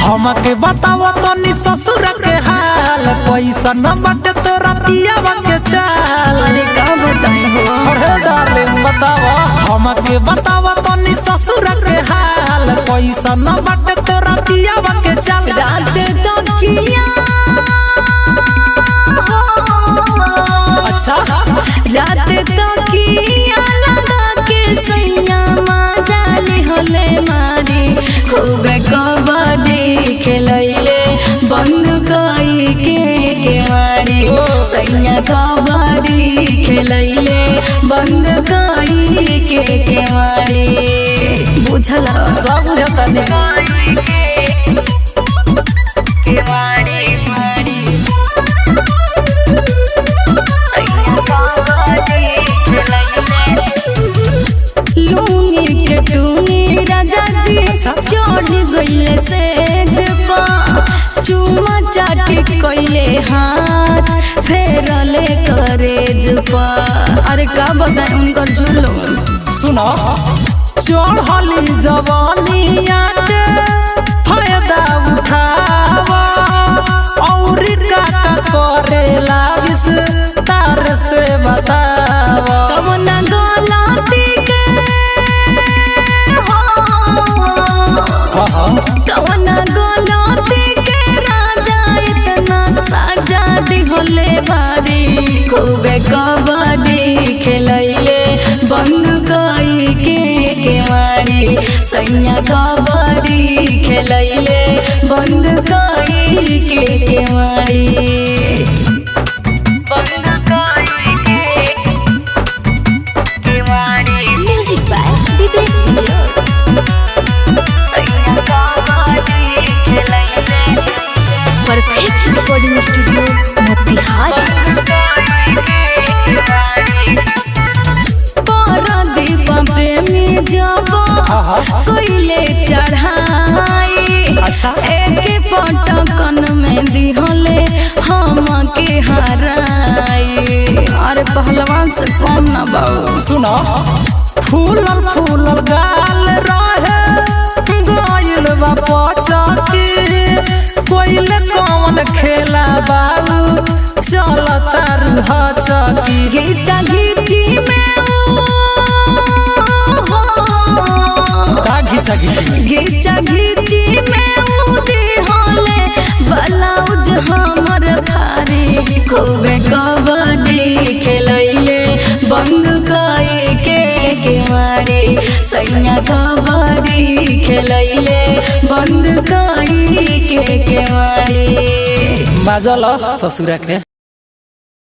हमके बताओ तनी ससुर के हाल, पैसा न बाटे तोरा पियावा के चाल। अरे का बताई हो, अरे डार्लिंग बताओ, हमके बताओ तनी ससुर के हाल, पैसा न बाटे तोरा पियावा के चाल। रात तकिया अच्छा रात तकिया लगा के सैया माजाली होले मारी, खूब कबड्डी खेलैले बंद कई के मारी। सैया कबड्डी खेलैले बंद कई के मारी। बुझल सब बुझता नहीं। लूंगी के टूनी राजा जी चढ़ गईले सेज पा, चुमा चाटी कइले हाथ फेरले करेज पा। अरे का बताए उनकर जुलूम। सुनो चढ़ली जवानिया के फायदा उठावा, और का करेला विस्तार से बतावा। तब न गलती के तब न गलती के राजा इतना साजा दिहले बारी। खूबे कबड्डी खेलैले बंद कई के मारी। सैया कबड्डी खेलैले बंद कई के मारी। Music by Vivek Jor. Perfect recording studio Motihari. Pardeep Premi जब कोइले चढ़ाई, अच्छा एक पटकन में दिहले हमके हराई। अरे पहलवान से कम ना बाबू। सुनो फूलल फूलल गाल रहे गइल बा पचकी, कोइल कौन खेला बाबू चलता रुह चकी। घीचा घीची में का घिचा घिची घीचा घीची में उदी होले ब्लाउज हमर भारी। खूबे कबड्डी खेलैले बंद कई के मारी। सैया कबड्डी खेलैले बंद कई के मारी। बाजल ससुरा के।